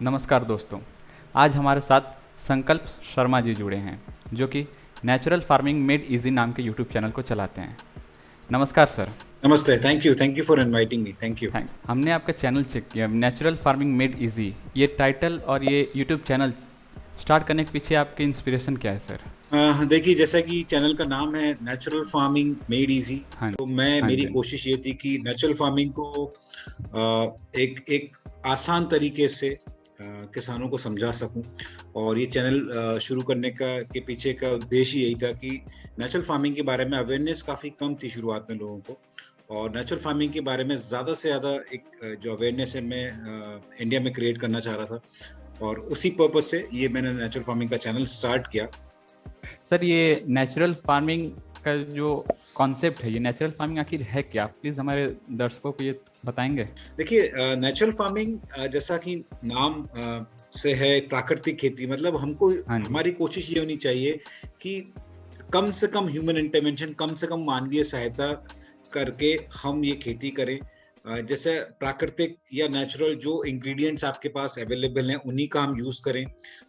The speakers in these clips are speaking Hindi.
नमस्कार दोस्तों। आज हमारे साथ संकल्प शर्मा जी जुड़े हैं, जो कि नेचुरल फार्मिंग मेड इजी नाम के यूट्यूब चैनल को चलाते हैं। नमस्कार सर। नमस्ते। Thank you for inviting me. Thank you. Thank हमने आपका चैनल चेक किया, नेचुरल फार्मिंग मेड इजी। ये टाइटल और ये यूट्यूब चैनल स्टार्ट करने के पीछे आपकी इंस्पिरेशन क्या है सर? देखिए, जैसा कि चैनल का नाम है नेचुरल फार्मिंग मेड इजी, हाँ तो मैं हाँ मेरी जी। कोशिश ये थी कि नेचुरल फार्मिंग को एक एक आसान तरीके से किसानों को समझा सकूं। और ये चैनल शुरू करने का के पीछे का उद्देश्य यही था कि नेचुरल फार्मिंग के बारे में अवेयरनेस काफ़ी कम थी शुरुआत में लोगों को, और नेचुरल फार्मिंग के बारे में ज़्यादा से ज़्यादा एक जो अवेयरनेस है मैं इंडिया में क्रिएट करना चाह रहा था। और उसी पर्पज से ये मैंने नेचुरल फार्मिंग का चैनल स्टार्ट किया। सर, ये नेचुरल फार्मिंग का जो कॉन्सेप्ट है, ये नेचुरल फार्मिंग आखिर है क्या? प्लीज़ हमारे दर्शकों को ये बताएंगे। देखिए, नेचुरल फार्मिंग जैसा कि नाम से है, प्राकृतिक खेती, मतलब हमको हाँ जी। हमारी कोशिश ये होनी चाहिए कि कम से कम ह्यूमन इंटरवेंशन, कम से कम मानवीय सहायता करके हम ये खेती करें। जैसे प्राकृतिक या नेचुरल जो इंग्रेडिएंट्स आपके पास अवेलेबल हैं उन्हीं का हम यूज़ करें।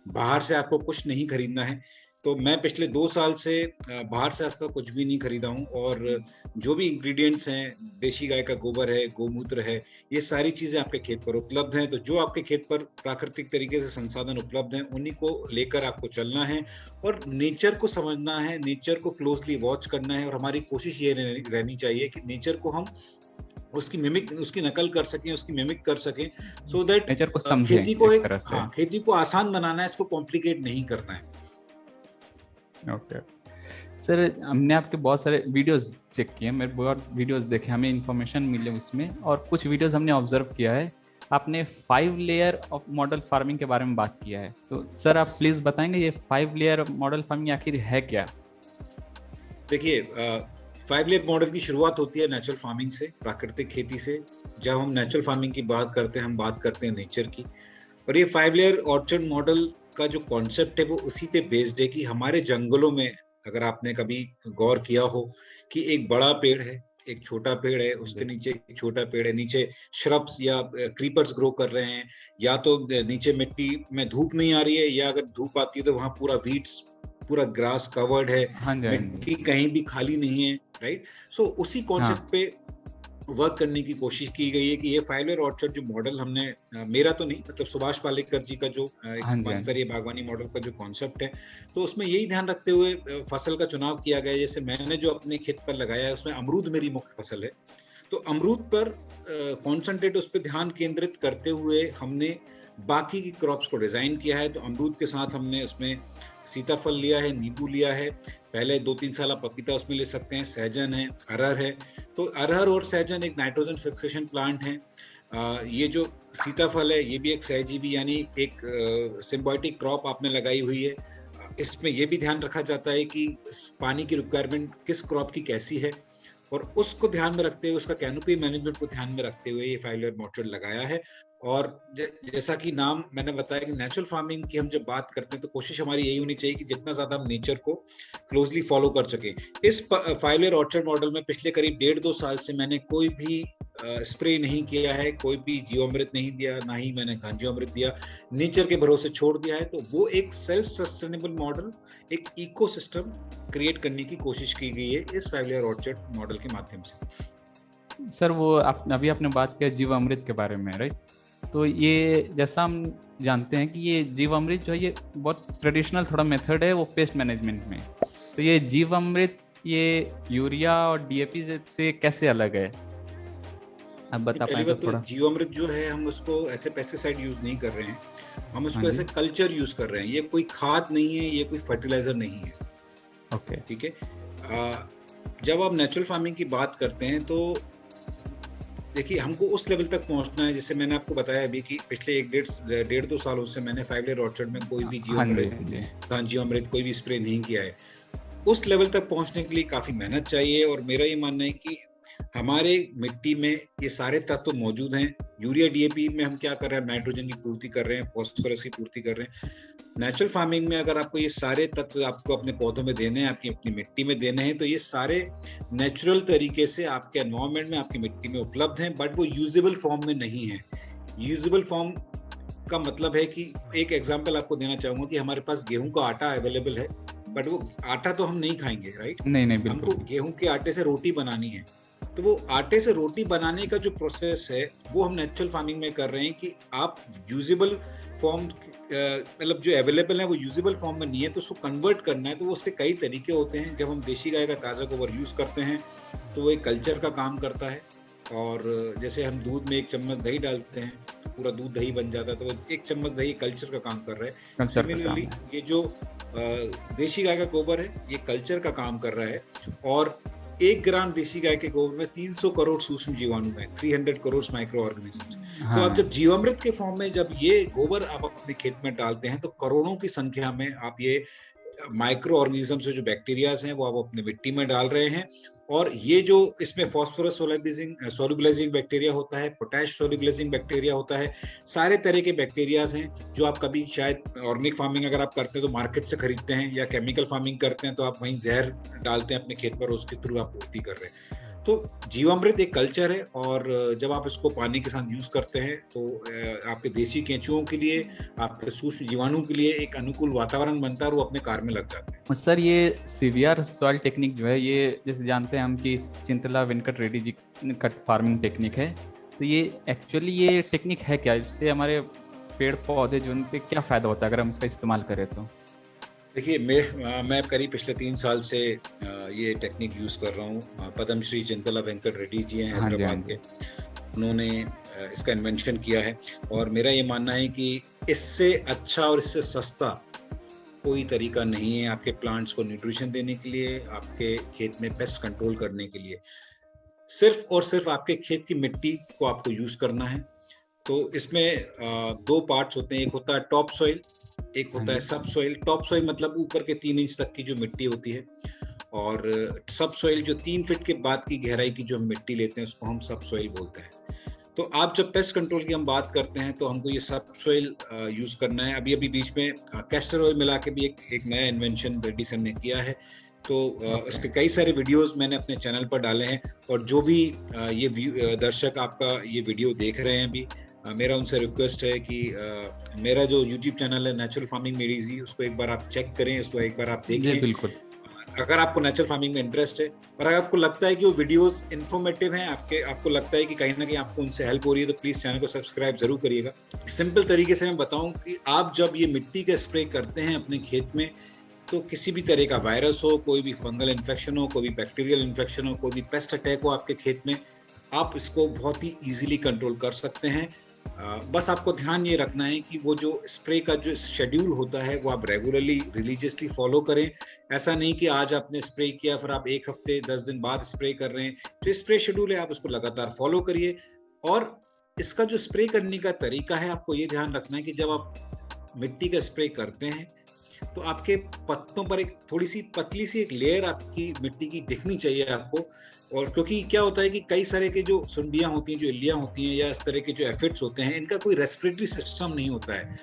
बाहर से आपको कुछ नहीं खरीदना है। तो मैं पिछले 2 साल से बाहर से आज तक कुछ भी नहीं खरीदा हूँ, और जो भी इंग्रेडिएंट्स हैं, देशी गाय का गोबर है, गोमूत्र है, ये सारी चीज़ें आपके खेत पर उपलब्ध हैं। तो जो आपके खेत पर प्राकृतिक तरीके से संसाधन उपलब्ध हैं उन्हीं को लेकर आपको चलना है, और नेचर को समझना है, नेचर को क्लोजली वॉच करना है। और हमारी कोशिश ये रहनी चाहिए कि नेचर को हम उसकी नकल कर सकें, उसकी मिमिक कर सकें, सो दैट नेचर को समझें खेती को एक एक तरह से। हाँ, खेती को आसान बनाना है, इसको कॉम्प्लिकेट नहीं करना है। ओके सर, हमने आपके बहुत सारे वीडियोस चेक किए, मेरे बहुत वीडियोस देखे, हमें इन्फॉर्मेशन मिले उसमें, और कुछ वीडियोस हमने ऑब्जर्व किया है। आपने 5 लेयर ऑफ मॉडल फार्मिंग के बारे में बात किया है, तो सर आप प्लीज़ बताएंगे ये 5 लेयर मॉडल फार्मिंग आखिर है क्या? देखिए, 5 लेयर मॉडल की शुरुआत होती है नेचुरल फार्मिंग से, प्राकृतिक खेती से। जब हम नेचुरल फार्मिंग की बात करते हैं, हम बात करते हैं नेचर की। और ये 5 लेयर ऑर्चर्ड मॉडल का जो कॉन्सेप्ट है वो उसी पे बेस्ड है कि हमारे जंगलों में, अगर आपने कभी गौर किया हो कि एक बड़ा पेड़ है, एक छोटा पेड़ है, उसके जी। नीचे एक छोटा पेड़ है, नीचे श्रब्स या क्रीपर्स ग्रो कर रहे हैं, या तो नीचे मिट्टी में धूप नहीं आ रही है, या अगर धूप आती है तो वहां पूरा वीड्स, पूरा ग्रास कवर्ड है, हाँ जी, हाँ जी। मिट्टी कहीं भी खाली नहीं है। राइट। सो उसी हाँ। कॉन्सेप्ट पे वर्क करने की कोशिश की गई है कि ये 5 लेयर ऑर्चर्ड जो मॉडल हमने मेरा तो नहीं, मतलब सुभाष पालेकर जी का जो एक हाँ जी, हाँ जी। पंचस्तरीय बागवानी मॉडल का जो कॉन्सेप्ट है, तो उसमें यही ध्यान रखते हुए फसल का चुनाव किया गया है। जैसे मैंने जो अपने खेत पर लगाया है उसमें अमरूद मेरी मुख्य फसल है, तो अमरूद पर कॉन्सेंट्रेट, उस पर ध्यान केंद्रित करते हुए हमने बाकी की क्रॉप्स को डिजाइन किया है। तो अमरूद के साथ हमने उसमें सीताफल लिया है, नींबू लिया है, पहले 2-3 साल आप पपीता उसमें ले सकते हैं, सहजन है, अरहर है। तो अरहर और सहजन एक नाइट्रोजन फिक्सेशन प्लांट है। ये जो सीताफल है ये भी एक सहजीवी, यानी एक सिम्बायोटिक क्रॉप आपने लगाई हुई है। इसमें यह भी ध्यान रखा जाता है कि पानी की रिक्वायरमेंट किस क्रॉप की कैसी है, और उसको ध्यान में रखते हुए, उसका कैनोपी मैनेजमेंट को ध्यान में रखते हुए ये 5 लेयर मॉडल लगाया है। और जैसा कि नाम मैंने बताया कि नेचुरल फार्मिंग की हम जब बात करते हैं तो कोशिश हमारी यही होनी चाहिए कि जितना ज्यादा हम नेचर को क्लोजली फॉलो कर सके। इस 5 लेयर ऑर्चर्ड मॉडल में पिछले करीब 1.5-2 साल से मैंने कोई भी स्प्रे नहीं किया है, कोई भी जीवामृत नहीं दिया, ना ही मैंने घांजीवामृत दिया, नेचर के भरोसे छोड़ दिया है। तो वो एक सेल्फ सस्टेनेबल मॉडल, एक इकोसिस्टम क्रिएट करने की कोशिश की गई है इस 5 लेयर ऑर्चर्ड मॉडल के माध्यम से। सर, वो आप अभी आपने बात किया जीवामृत के बारे में, राइट? तो ये जैसा हम जानते हैं कि ये जीवामृत जो है ये बहुत ट्रेडिशनल थोड़ा मेथड है वो पेस्ट मैनेजमेंट में। तो ये जीवामृत ये यूरिया और डीएपी से कैसे अलग है? आप बता पहली पाएँ तो बात तो थोड़ा। जीवामृत जो है हम उसको ऐसे पेस्टिसाइड यूज नहीं कर रहे हैं, हम हाँ उसको जी। ऐसे कल्चर यूज कर रहे हैं। ये कोई खाद नहीं है, ये कोई फर्टिलाइजर नहीं है। ओके। ठीक है। जब आप नेचुरल फार्मिंग की बात करते हैं तो देखिए, हमको उस लेवल तक पहुंचना है, जैसे मैंने आपको बताया अभी कि पिछले 1-1.5 2 सालों से मैंने 5 लेयर ऑर्चर्ड में कोई भी हाँ जी, जीवामृत, हाँ जी। घांजीवामृत कोई भी स्प्रे नहीं किया है। उस लेवल तक पहुंचने के लिए काफी मेहनत चाहिए, और मेरा ये मानना है कि हमारे मिट्टी में ये सारे तत्व मौजूद हैं। यूरिया डीएपी में हम क्या कर रहे हैं, नाइट्रोजन की पूर्ति कर रहे हैं, फॉस्फोरस की पूर्ति कर रहे हैं। नेचुरल फार्मिंग में अगर आपको ये सारे तत्व आपको अपने पौधों में देने हैं, आपकी अपनी मिट्टी में देने हैं, तो ये सारे नेचुरल तरीके से आपके एनवायरमेंट में, आपकी मिट्टी में उपलब्ध हैं, बट वो यूजेबल फॉर्म में नहीं है। यूजेबल फॉर्म का मतलब है कि एक एग्जांपल आपको देना चाहूंगा कि हमारे पास गेहूं का आटा अवेलेबल है, बट वो आटा तो हम नहीं खाएंगे, राइट? नहीं बिल्कुल हमको गेहूं के आटे से रोटी बनानी है, तो वो आटे से रोटी बनाने का जो प्रोसेस है वो हम नेचुरल फार्मिंग में कर रहे हैं कि आप यूजेबल फॉर्म, मतलब जो अवेलेबल है वो यूजेबल फॉर्म में नहीं है तो उसको कन्वर्ट करना है, तो वो उसके कई तरीके होते हैं। जब हम देसी गाय का ताज़ा गोबर यूज़ करते हैं तो वो एक कल्चर का काम करता है, और जैसे हम दूध में 1 चम्मच दही डालते हैं तो पूरा दूध दही बन जाता है, तो वो 1 चम्मच दही कल्चर का काम कर रहा है। सिमिलरली ये जो देसी गाय का गोबर है ये कल्चर का काम कर रहा है, और 1 ग्राम देसी गाय के गोबर में 300 करोड़ सूक्ष्म जीवाणु हैं, 300 करोड़ माइक्रो ऑर्गेनिजम्स। तो आप जब जीवामृत के फॉर्म में जब ये गोबर आप अपने खेत में डालते हैं तो करोड़ों की संख्या में आप ये माइक्रो ऑर्गेनिज्म से जो बैक्टीरियाज हैं वो आप अपने मिट्टी में डाल रहे हैं, और ये जो इसमें फॉस्फोरस सोल्युबलाइजिंग बैक्टीरिया होता है, पोटैश सोल्युबलाइजिंग बैक्टीरिया होता है, सारे तरह के बैक्टीरियाज हैं जो आप कभी शायद ऑर्गेनिक फार्मिंग अगर आप करते हैं तो मार्केट से खरीदते हैं, या केमिकल फार्मिंग करते हैं तो आप वहीं जहर डालते हैं अपने खेत पर, उसके थ्रू आप पूर्ति कर रहे हैं। तो जीवामृत एक कल्चर है, और जब आप इसको पानी के साथ यूज करते हैं तो आपके देसी केंचुओं के लिए, आपके सूक्ष्म जीवाणु के लिए एक अनुकूल वातावरण बनता है और वो अपने कार्य में लग जाते हैं। सर ये सीवीआर सॉइल टेक्निक जो है, ये जैसे जानते हैं हम कि चिंतला वेंकट रेड्डी जी का फार्मिंग टेक्निक है, तो ये एक्चुअली ये टेक्निक है क्या? इससे हमारे पेड़ पौधे जो उन पे क्या फायदा होता है अगर हम इसका इस्तेमाल करें तो? देखिए, मैं करीब पिछले 3 साल से ये टेक्निक यूज कर रहा हूँ। पद्मश्री चिंतला वेंकट रेड्डी जी हैं हैदराबाद के, उन्होंने इसका इन्वेंशन किया है, और मेरा ये मानना है कि इससे अच्छा और इससे सस्ता कोई तरीका नहीं है आपके प्लांट्स को न्यूट्रिशन देने के लिए, आपके खेत में पेस्ट कंट्रोल करने के लिए। सिर्फ और सिर्फ आपके खेत की मिट्टी को आपको यूज करना है। तो इसमें 2 पार्ट्स होते हैं, एक होता है टॉप सॉइल, एक होता है सब सॉइल। टॉप सॉइल मतलब ऊपर के 3 इंच तक की जो मिट्टी होती है, और सब सॉइल जो 3 फीट के बाद की गहराई की जो हम मिट्टी लेते हैं उसको हम सब सॉइल बोलते हैं। तो आप जब पेस्ट कंट्रोल की हम बात करते हैं तो हमको ये सब सॉइल यूज करना है। अभी बीच में कैस्टर ऑयल मिला के भी एक नया इन्वेंशन रेड्डी सर ने किया है, तो उसके कई सारे वीडियोस मैंने अपने चैनल पर डाले हैं, और जो भी ये दर्शक आपका ये वीडियो देख रहे हैं अभी, मेरा उनसे रिक्वेस्ट है कि मेरा जो यूट्यूब चैनल है नेचुरल फार्मिंग में इजी, उसको एक बार आप चेक करें, उसको एक बार आप देखें। बिल्कुल। अगर आपको नेचुरल फार्मिंग में इंटरेस्ट है, और अगर आपको लगता है कि वो वीडियोस इन्फॉर्मेटिव हैं, आपको लगता है कि कहीं ना कहीं आपको उनसे हेल्प हो रही है, तो प्लीज चैनल को सब्सक्राइब जरूर करिएगा। सिंपल तरीके से मैं बताऊं कि आप जब ये मिट्टी का स्प्रे करते हैं अपने खेत में, तो किसी भी तरह का वायरस हो, कोई भी फंगल इन्फेक्शन हो, कोई भी बैक्टीरियल इन्फेक्शन हो, कोई भी पेस्ट अटैक हो आपके खेत में, आप इसको बहुत ही ईजिली कंट्रोल कर सकते हैं। बस आपको ध्यान ये रखना है कि वो जो स्प्रे का जो शेड्यूल होता है वो आप रेगुलरली रिलीजियसली फॉलो करें। ऐसा नहीं कि आज आपने स्प्रे किया फिर आप 1 हफ्ते 10 दिन बाद स्प्रे कर रहे हैं। जो स्प्रे शेड्यूल है आप उसको लगातार फॉलो करिए, और इसका जो स्प्रे करने का तरीका है आपको ये ध्यान रखना है कि जब आप मिट्टी का स्प्रे करते हैं तो आपके पत्तों पर एक थोड़ी सी पतली सी एक लेयर आपकी मिट्टी की दिखनी चाहिए आपको। और क्योंकि क्या होता है कि कई सारे के जो सुंडियां होती हैं, जो इल्लियां होती हैं, या इस तरह के जो एफिड्स होते हैं, इनका कोई रेस्पिरेटरी सिस्टम नहीं होता है।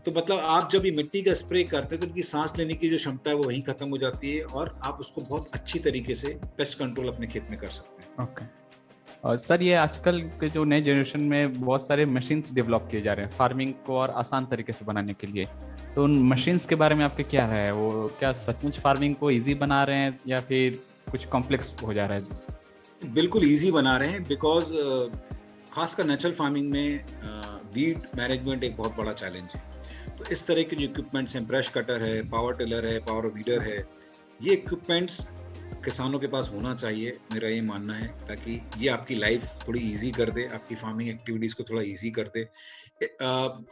तो मतलब आप जब ये मिट्टी का स्प्रे करते हैं तो इनकी सांस लेने की जो क्षमता है वो वहीं खत्म हो जाती है, और आप उसको बहुत अच्छी तरीके से पेस्ट कंट्रोल अपने खेत में कर सकते हैं। ओके। और सर ये आजकल के जो नए जनरेशन में बहुत सारे मशीन्स डेवलप किए जा रहे हैं फार्मिंग को और आसान तरीके से बनाने के लिए, तो उन मशीन्स के बारे में आपके क्या राय है? वो क्या सचमुच फार्मिंग को इजी बना रहे हैं या फिर कुछ कॉम्प्लेक्स हो जा रहा है? बिल्कुल इजी बना रहे हैं, बिकॉज खासकर नेचुरल फार्मिंग में वीड मैनेजमेंट एक बहुत बड़ा चैलेंज है। तो इस तरह के जो इक्विपमेंट्स हैं, ब्रश कटर है, पावर टिलर है, पावर वीडर है, ये इक्विपमेंट्स किसानों के पास होना चाहिए, मेरा ये मानना है, ताकि ये आपकी लाइफ थोड़ी इजी कर दे, आपकी फार्मिंग एक्टिविटीज़ को थोड़ा इजी कर दे।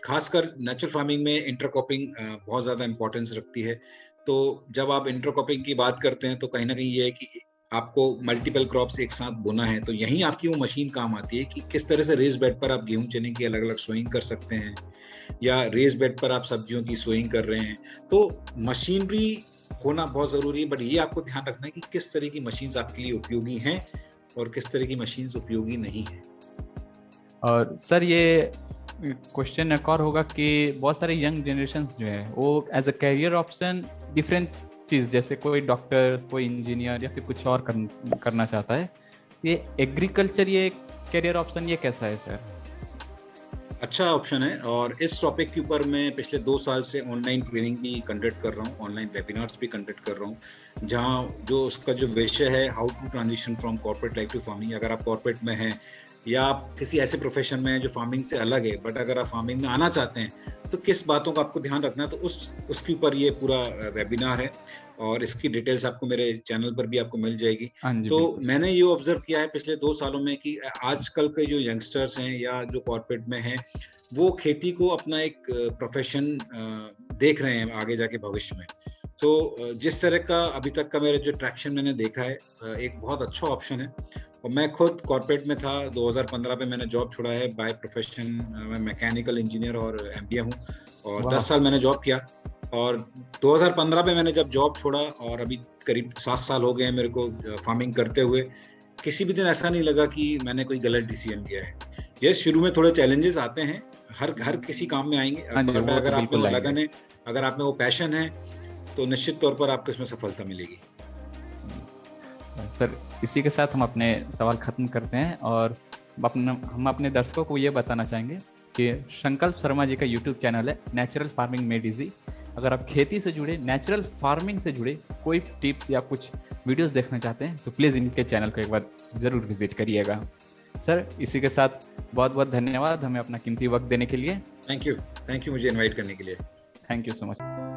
खासकर नेचुरल फार्मिंग में इंटरक्रॉपिंग बहुत ज़्यादा इंपॉर्टेंस रखती है। तो जब आप इंटरक्रॉपिंग की बात करते हैं तो कहीं ना कहीं ये है कि आपको मल्टीपल क्रॉप्स एक साथ बोना है, तो यहीं आपकी वो मशीन काम आती है कि किस तरह से रेस बेड पर आप गेहूं चने की अलग अलग सोइंग कर सकते हैं, या रेस बेड पर आप सब्जियों की सोइंग कर रहे हैं। तो मशीनरी होना बहुत ज़रूरी है, बट ये आपको ध्यान रखना है कि किस तरह की मशीन्स आपके लिए उपयोगी हैं और किस तरह की मशीन्स उपयोगी नहीं है। और सर ये क्वेश्चन एक और होगा कि बहुत सारे यंग जनरेशन्स जो है वो as a career option different चीज़, जैसे कोई डॉक्टर, कोई इंजीनियर या फिर कुछ और करना चाहता है, ये एग्रीकल्चर ये कैरियर ऑप्शन ये कैसा है सर? अच्छा ऑप्शन है। और इस टॉपिक के ऊपर मैं पिछले 2 साल से ऑनलाइन ट्रेनिंग भी कंडक्ट कर रहा हूँ, ऑनलाइन वेबिनार्स भी कंडक्ट कर रहा हूँ, जहाँ जो उसका जो विषय है how to transition from corporate life to farming. अगर आप कॉर्पोरेट में हैं या आप किसी ऐसे प्रोफेशन में हैं जो फार्मिंग से अलग है, बट अगर आप फार्मिंग में आना चाहते हैं तो किस बातों का आपको ध्यान रखना है, तो उसके ऊपर ये पूरा वेबिनार है। और इसकी डिटेल्स आपको मेरे चैनल पर भी आपको मिल जाएगी। हाँ जी, तो बिल्कुल। मैंने ये ऑब्जर्व किया है पिछले 2 सालों में कि आजकल के जो यंगस्टर्स हैं या जो कॉर्पोरेट में हैं, वो खेती को अपना एक प्रोफेशन देख रहे हैं आगे जाके भविष्य में। तो जिस तरह का अभी तक का मेरा जो ट्रैक्शन मैंने देखा है, एक बहुत अच्छा ऑप्शन है। और मैं खुद कॉर्पोरेट में था, 2015 पे मैंने जॉब छोड़ा है। बाय प्रोफेशन मैं मैकेनिकल इंजीनियर और एमबीए हूँ, और 10 साल मैंने जॉब किया। और 2015 में मैंने जब जॉब छोड़ा और अभी करीब 7 साल हो गए हैं मेरे को फार्मिंग करते हुए, किसी भी दिन ऐसा नहीं लगा कि मैंने कोई गलत डिसीजन किया है। ये शुरू में थोड़े चैलेंजेस आते हैं, हर किसी काम में आएंगे, हाँ जी, बट वो तो अगर आप में बिल्कुल वो आएंगे। लगन है, अगर आप में वो पैशन है, तो निश्चित तौर पर आपको इसमें सफलता मिलेगी। सर, इसी के साथ हम अपने सवाल खत्म करते हैं, और हम अपने दर्शकों को ये बताना चाहेंगे कि संकल्प शर्मा जी का यूट्यूब चैनल है नेचुरल फार्मिंग मेड इजी। अगर आप खेती से जुड़े, नेचुरल फार्मिंग से जुड़े कोई टिप्स या कुछ वीडियोस देखना चाहते हैं तो प्लीज़ इनके चैनल को एक बार ज़रूर विजिट करिएगा। सर, इसी के साथ बहुत बहुत धन्यवाद हमें अपना कीमती वक्त देने के लिए। थैंक यू मुझे इनवाइट करने के लिए। Thank you so much.